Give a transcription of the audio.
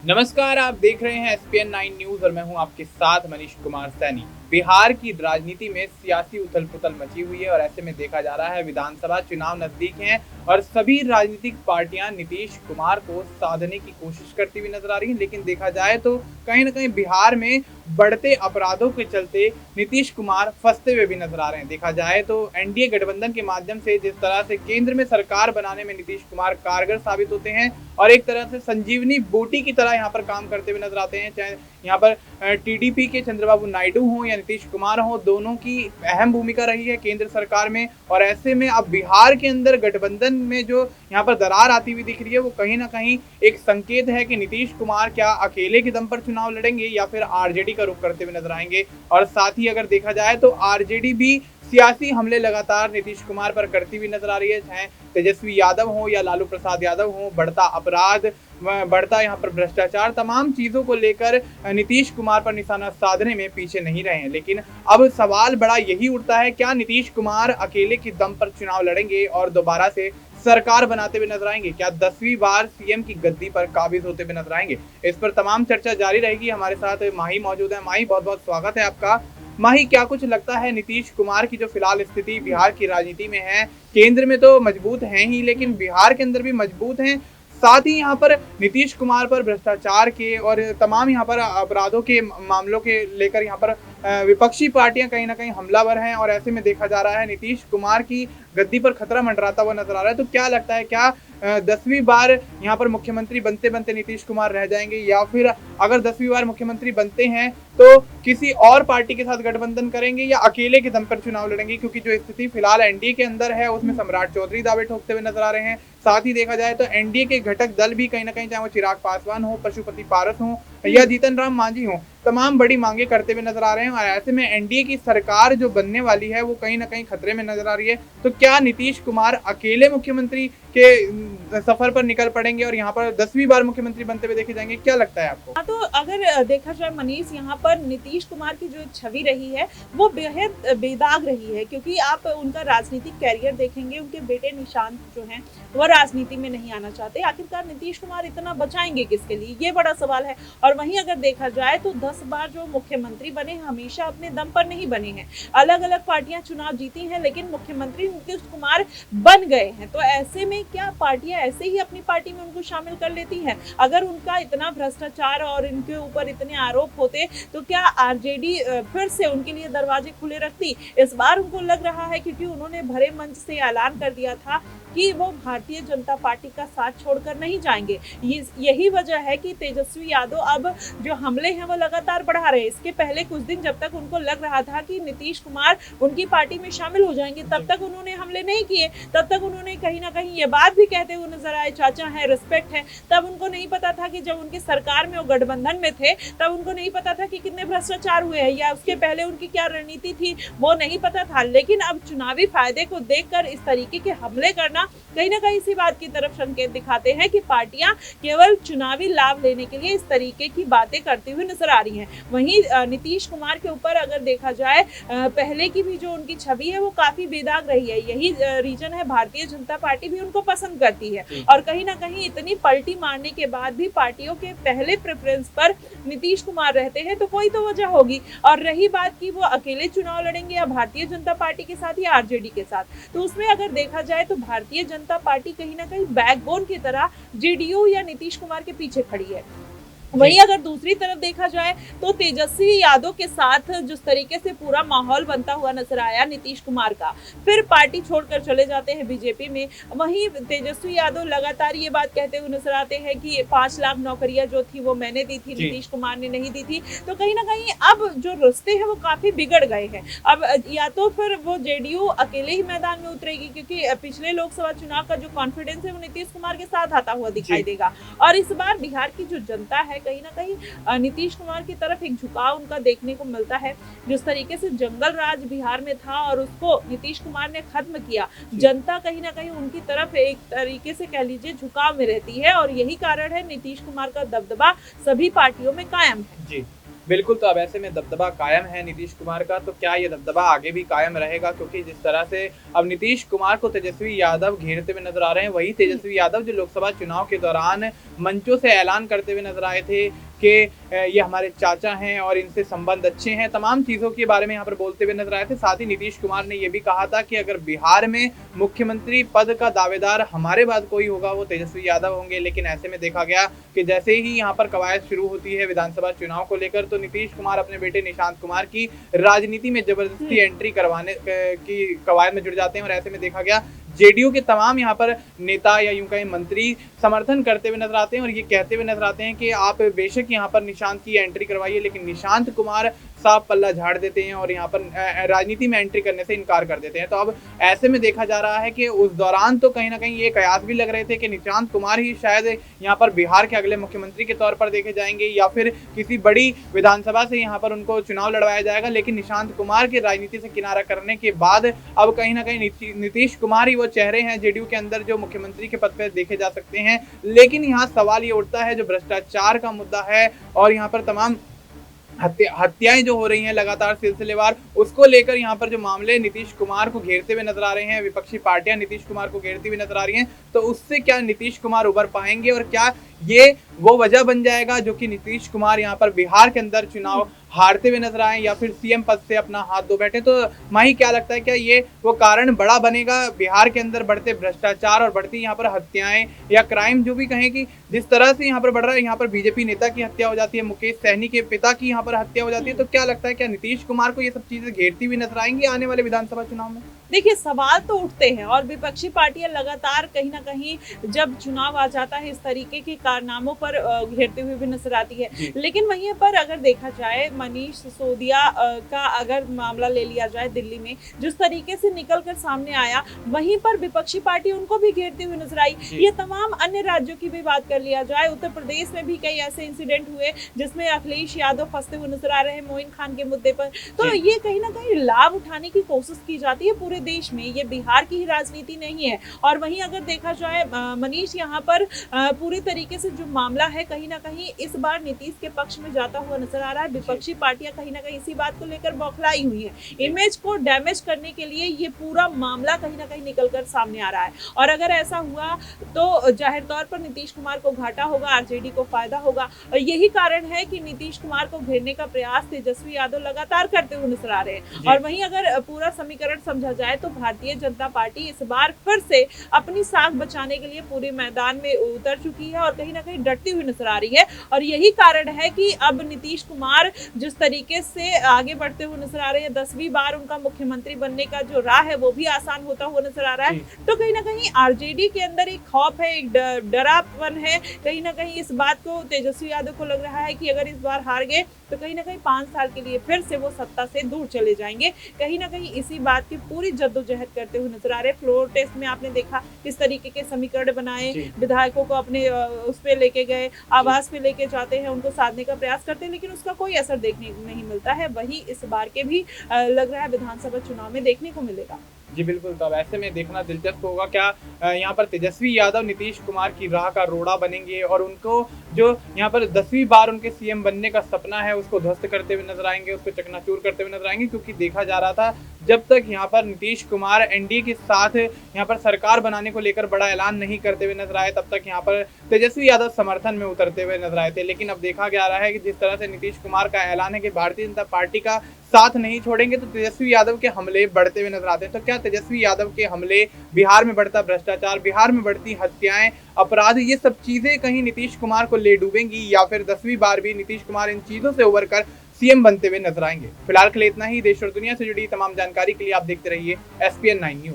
नमस्कार, आप देख रहे हैं SPN 9 न्यूज और मैं हूं आपके साथ मनीष कुमार सैनी। बिहार की राजनीति में सियासी उथल-पुथल मची हुई है और ऐसे में देखा जा रहा है विधानसभा चुनाव नजदीक हैं और सभी राजनीतिक पार्टियां नीतीश कुमार को साधने की कोशिश करती हुई नजर आ रही हैं। लेकिन देखा जाए तो कहीं न कहीं बिहार में बढ़ते अपराधों के चलते नीतीश कुमार फंसते हुए भी नजर आ रहे हैं। देखा जाए तो एनडीए गठबंधन के माध्यम से जिस तरह से केंद्र में सरकार बनाने में नीतीश कुमार कारगर साबित होते हैं और एक तरह से संजीवनी बूटी की तरह यहाँ पर काम करते हुए नजर आते हैं, चाहे यहाँ पर टीडीपी के चंद्रबाबू नायडू हों या नीतीश कुमार हों, दोनों की अहम भूमिका रही है केंद्र सरकार में। और ऐसे में अब बिहार के अंदर गठबंधन में जो यहाँ पर दरार आती हुई दिख रही है वो कहीं ना कहीं एक संकेत है कि नीतीश कुमार क्या अकेले के दम पर चुनाव लड़ेंगे या फिर आरजेडी का रुख करते हुए नजर आएंगे। और साथ ही अगर देखा जाए तो आरजेडी भी सियासी हमले लगातार नीतीश कुमार पर करती हुई नजर आ रही है, चाहे तेजस्वी यादव हो या लालू प्रसाद यादव हो। बढ़ता अपराध, बढ़ता यहाँ पर भ्रष्टाचार, तमाम चीजों को लेकर नीतीश कुमार पर निशाना साधने में पीछे नहीं रहे हैं। लेकिन अब सवाल बड़ा यही उठता है, क्या नीतीश कुमार अकेले के दम पर चुनाव लड़ेंगे और दोबारा से सरकार बनाते हुए नजर आएंगे? क्या 10वीं बार सीएम की गद्दी पर काबिज होते हुए नजर आएंगे? इस पर तमाम चर्चा जारी रहेगी। हमारे साथ माही मौजूद है। माही, बहुत बहुत स्वागत है आपका। माही, क्या कुछ लगता है नीतीश कुमार की जो फिलहाल स्थिति बिहार की राजनीति में है, केंद्र में तो मजबूत हैं ही लेकिन बिहार के अंदर भी मजबूत हैं, साथ ही यहाँ पर नीतीश कुमार पर भ्रष्टाचार के और तमाम यहाँ पर अपराधों के मामलों के लेकर यहाँ पर विपक्षी पार्टियां कहीं ना कहीं हमलावर हैं और ऐसे में देखा जा रहा है नीतीश कुमार की गद्दी पर खतरा मंडराता हुआ नजर आ रहा है। तो क्या लगता है, क्या 10वीं बार यहाँ पर मुख्यमंत्री बनते बनते नीतीश कुमार रह जाएंगे या फिर अगर 10वीं बार मुख्यमंत्री बनते हैं तो किसी और पार्टी के साथ गठबंधन करेंगे या अकेले के दम पर चुनाव लड़ेंगे? क्योंकि जो स्थिति फिलहाल एनडीए के अंदर है उसमें सम्राट चौधरी दावे ठोकते हुए नजर आ रहे हैं। साथ ही देखा जाए तो एनडीए के घटक दल भी कहीं ना कहीं, चाहे वो चिराग पासवान हो, पशुपति पारस हो या जीतन राम मांझी हो, तमाम बड़ी मांगे करते हुए नजर आ रहे हैं। और ऐसे में एनडीए की सरकार जो बनने वाली है वो कहीं ना कहीं खतरे में नजर आ रही है। तो क्या नीतीश कुमार अकेले मुख्यमंत्री के सफर पर निकल पड़ेंगे और यहाँ पर 10वीं बार मुख्यमंत्री बनते हुए देखे जाएंगे? क्या लगता है आपको? तो अगर देखा जाए मनीष, यहाँ पर नीतीश कुमार की जो छवि रही है वो बेहद बेदाग रही है, क्योंकि आप उनका राजनीतिक कैरियर देखेंगे, उनके बेटे निशांत जो हैं वो राजनीति में नहीं आना चाहते। आखिरकार नीतीश कुमार इतना बचाएंगे किसके लिए, ये बड़ा सवाल है। और वहीं अगर देखा जाए तो 10 बार जो मुख्यमंत्री बने हमेशा अपने दम पर नहीं बने हैं, अलग अलग पार्टियां चुनाव जीती हैं लेकिन मुख्यमंत्री नीतीश कुमार बन गए हैं। तो ऐसे में क्या पार्टियां ऐसे ही अपनी पार्टी में उनको शामिल कर लेती हैं? अगर उनका इतना भ्रष्टाचार और इनके ऊपर इतने आरोप होते तो क्या आरजेडी फिर से उनके लिए दरवाजे खुले रखती? इस बार उनको लग रहा है, क्योंकि उन्होंने भरे मंच से ऐलान कर दिया था कि वो भारतीय जनता पार्टी का साथ छोड़कर नहीं जाएंगे। यही वजह है कि तेजस्वी यादव अब जो हमले हैं वो लगातार बढ़ा रहे हैं। इसके पहले कुछ दिन जब तक उनको लग रहा था कि नीतीश कुमार उनकी पार्टी में शामिल हो जाएंगे तब तक उन्होंने हमले नहीं किए, तब तक उन्होंने कहीं ना कहीं ये बात भी कहते हुए नजर आए, चाचा है, रिस्पेक्ट है। तब उनको नहीं पता था कि जब उनकी सरकार में वो गठबंधन में थे तब उनको नहीं पता था कि कितने भ्रष्टाचार हुए हैं या उसके पहले उनकी क्या रणनीति थी वो नहीं पता था। लेकिन अब चुनावी फायदे को देखकर इस तरीके के हमले करना कहीं ना कहीं इसी बात की तरफ संकेत दिखाते हैं कि पार्टियां केवल चुनावी लाभ लेने के लिए इस तरीके की बातें करती हुई नजर आ रही हैं। वहीं नीतीश कुमार के ऊपर अगर देखा जाए, पहले की भी जो उनकी छवि है वो काफी बेदाग रही है। यही रीजन है भारतीय जनता पार्टी भी उनको पसंद करती है और कहीं ना कहीं इतनी पलटी मारने के बाद भी पार्टियों के पहले प्रेफरेंस पर नीतीश कुमार रहते हैं, तो कोई तो वजह होगी। और रही बात कि वो अकेले चुनाव लड़ेंगे या भारतीय जनता पार्टी के साथ या आरजेडी के साथ, तो उसमें अगर देखा जाए तो भारतीय जनता पार्टी कहीं ना कहीं बैकबोन की तरह जेडीयू या नीतीश कुमार के पीछे खड़ी है। वहीं अगर दूसरी तरफ देखा जाए तो तेजस्वी यादव के साथ जिस तरीके से पूरा माहौल बनता हुआ नजर आया नीतीश कुमार का, फिर पार्टी छोड़कर चले जाते हैं बीजेपी में। वहीं तेजस्वी यादव लगातार ये बात कहते हुए नजर आते हैं कि 5 लाख नौकरियां जो थी वो मैंने दी थी, नीतीश कुमार ने नहीं दी थी। तो कहीं ना कहीं अब जो रिश्ते हैं वो काफी बिगड़ गए हैं। अब या तो फिर वो जेडीयू अकेले ही मैदान में उतरेगी, क्योंकि पिछले लोकसभा चुनाव का जो कॉन्फिडेंस है वो नीतीश कुमार के साथ आता हुआ दिखाई देगा। और इस बार बिहार की जो जनता है कहीं ना कहीं नीतीश कुमार की तरफ एक झुकाव उनका देखने को मिलता है। जिस तरीके से जंगल राज बिहार में था और उसको नीतीश कुमार ने खत्म किया, जनता कहीं ना कहीं उनकी तरफ एक तरीके से कह लीजिए झुकाव में रहती है और यही कारण है नीतीश कुमार का दबदबा सभी पार्टियों में कायम है। जी, बिल्कुल, तो अब ऐसे में दबदबा कायम है नीतीश कुमार का, तो क्या ये दबदबा आगे भी कायम रहेगा? क्योंकि जिस तरह से अब नीतीश कुमार को तेजस्वी यादव घेरते हुए नज़र आ रहे हैं, वही तेजस्वी यादव जो लोकसभा चुनाव के दौरान मंचों से ऐलान करते हुए नज़र आए थे कि ये हमारे चाचा हैं और इनसे संबंध अच्छे हैं, तमाम चीज़ों के बारे में यहाँ पर बोलते हुए नज़र आए थे। साथ ही नीतीश कुमार ने ये भी कहा था कि अगर बिहार में मुख्यमंत्री पद का दावेदार हमारे बाद कोई होगा, वो तेजस्वी यादव होंगे। लेकिन ऐसे में देखा गया कि जैसे ही यहाँ पर कवायद शुरू होती है विधानसभा चुनाव को लेकर, तो नीतीश कुमार अपने बेटे निशांत कुमार की राजनीति में जबरदस्ती एंट्री करवाने की कवायद में जुड़ जाते हैं। और ऐसे में देखा गया जेडीयू के तमाम यहाँ पर नेता या यूं कहें मंत्री समर्थन करते हुए नजर आते हैं और ये कहते हुए नजर आते हैं कि आप बेशक यहाँ पर निशांत की एंट्री करवाइए, लेकिन निशांत कुमार साफ पल्ला झाड़ देते हैं और यहाँ पर राजनीति में एंट्री करने से इनकार कर देते हैं। तो अब ऐसे में देखा जा रहा है कि उस दौरान तो कहीं ना कहीं ये कयास भी लग रहे थे कि निशांत कुमार ही शायद यहाँ पर बिहार के अगले मुख्यमंत्री के तौर पर देखे जाएंगे या फिर किसी बड़ी विधानसभा से यहाँ पर उनको चुनाव लड़वाया जाएगा। लेकिन निशांत कुमार की राजनीति से किनारा करने के बाद अब कहीं ना कहीं नीतीश कुमार ही वो चेहरे हैं जेडीयू के अंदर जो मुख्यमंत्री के पद पर देखे जा सकते हैं। लेकिन यहाँ सवाल ये उठता है जो भ्रष्टाचार का मुद्दा है और यहाँ पर तमाम हत्याएं जो हो रही हैं लगातार सिलसिलेवार, उसको लेकर यहाँ पर जो मामले नीतीश कुमार को घेरते हुए नजर आ रहे हैं, विपक्षी पार्टियां नीतीश कुमार को घेरती हुई नजर आ रही हैं, तो उससे क्या नीतीश कुमार उबर पाएंगे और क्या ये वो वजह बन जाएगा जो कि नीतीश कुमार यहाँ पर बिहार के अंदर चुनाव हारते हुए नजर आए या फिर सीएम पद से अपना हाथ धो बैठे? तो माही क्या लगता है, क्या ये वो कारण बड़ा बनेगा बिहार के अंदर बढ़ते भ्रष्टाचार और बढ़ती यहाँ पर हत्याएं या क्राइम जो भी कहें कि जिस तरह से यहाँ पर बढ़ रहा है, यहाँ पर बीजेपी नेता की हत्या हो जाती है, मुकेश सहनी के पिता की यहाँ पर हत्या हो जाती है, तो क्या लगता है क्या नीतीश कुमार को ये सब चीजें घेरती हुई नजर आएंगी आने वाले विधानसभा चुनाव में? देखिए, सवाल तो उठते हैं और विपक्षी पार्टियां लगातार कहीं ना कहीं जब चुनाव आ जाता है इस तरीके के कारनामों पर घेरते हुए भी नजर आती है। लेकिन वहीं पर अगर देखा जाए मनीष सिसोदिया का अगर मामला ले लिया जाए दिल्ली में, जिस तरीके से निकल कर सामने आया, वहीं पर विपक्षी पार्टी उनको भी घेरते हुए नजर आई। ये तमाम अन्य राज्यों की भी बात कर लिया जाए, उत्तर प्रदेश में भी कई ऐसे इंसिडेंट हुए जिसमें अखिलेश यादव फंसते हुए नजर आ रहे हैं मोइन खान के मुद्दे पर। तो ये कहीं ना कहीं लाभ उठाने की कोशिश की जाती है पूरे देश में, ये बिहार की ही राजनीति नहीं है। और वहीं अगर देखा जाए मनीष, यहाँ पर पूरी तरीके से जो मामला है कहीं ना कहीं इस बार नीतीश के पक्ष में जाता हुआ नजर आ रहा है। विपक्षी पार्टियां कहीं ना कहीं इसी बात को लेकर बौखलाई हुई है, इमेज को डैमेज करने के लिए ये पूरा मामला कहीं ना कहीं निकलकर सामने आ रहा है। और अगर ऐसा हुआ तो जाहिर तौर पर नीतीश कुमार को घाटा होगा, आरजेडी को फायदा होगा। और यही कारण है कि नीतीश कुमार को घेरने का प्रयास तेजस्वी यादव लगातार करते हुए नजर आ रहे हैं। और वहीं अगर पूरा समीकरण समझा जाए तो भारतीय जनता पार्टी इस बार फिर से अपनी साख बचाने के लिए पूरे मैदान में उतर चुकी है और कहीं ना कहीं डटती हुई नजर आ रही है। और यही कारण है कि अब नीतीश कुमार जिस तरीके से आगे बढ़ते हुए नजर आ रहे हैं, 10वीं बार उनका मुख्यमंत्री बनने का जो राह है वो भी आसान होता हुआ नजर आ रहा है। तो कहीं ना कहीं आरजेडी के अंदर एक खौफ है, एक डरापन है। कहीं ना कहीं इस बात को तेजस्वी यादव को लग रहा है कि अगर इस बार हार गए तो कहीं ना कहीं 5 साल के लिए फिर से वो सत्ता से दूर चले जाएंगे। कहीं ना कहीं इसी बात की पूरी जद्दोजहद करते हुए नजर आ रहे हैं। फ्लोर टेस्ट में आपने देखा किस तरीके के समीकरण बनाए, विधायकों को अपने उस पे लेके गए, आवास पे लेके जाते हैं, उनको साधने का प्रयास करते हैं, लेकिन उसका कोई असर देखने को नहीं मिलता है। वही इस बार के भी लग रहा है विधानसभा चुनाव में देखने को मिलेगा। जी बिल्कुल, तो अब ऐसे में देखना दिलचस्प होगा क्या यहाँ पर तेजस्वी यादव नीतीश कुमार की राह का रोड़ा बनेंगे और उनको जो यहाँ पर 10वीं बार उनके सीएम बनने का सपना है उसको ध्वस्त करते हुए नजर आएंगे, उसको चकनाचूर करते हुए नजर आएंगे। क्योंकि देखा जा रहा था जब तक यहाँ पर नीतीश कुमार एनडीए के साथ यहाँ पर सरकार बनाने को लेकर बड़ा ऐलान नहीं करते हुए नजर आए, तब तक यहाँ पर तेजस्वी यादव समर्थन में उतरते हुए नजर आए थे। लेकिन अब देखा जा रहा है कि जिस तरह से नीतीश कुमार का ऐलान है कि भारतीय जनता पार्टी का साथ नहीं छोड़ेंगे, तो तेजस्वी यादव के हमले बढ़ते हुए नजर आते हैं। तो क्या तेजस्वी यादव के हमले, बिहार में बढ़ता भ्रष्टाचार, बिहार में बढ़ती हत्याएं, अपराध, ये सब चीजें कहीं नीतीश कुमार को ले डूबेंगी या फिर 10वीं बार भी नीतीश कुमार इन चीजों से उबर कर सीएम बनते हुए नजर आएंगे? फिलहाल के लिए इतना ही। देश और दुनिया से जुड़ी तमाम जानकारी के लिए आप देखते रहिए SPN9 न्यूज।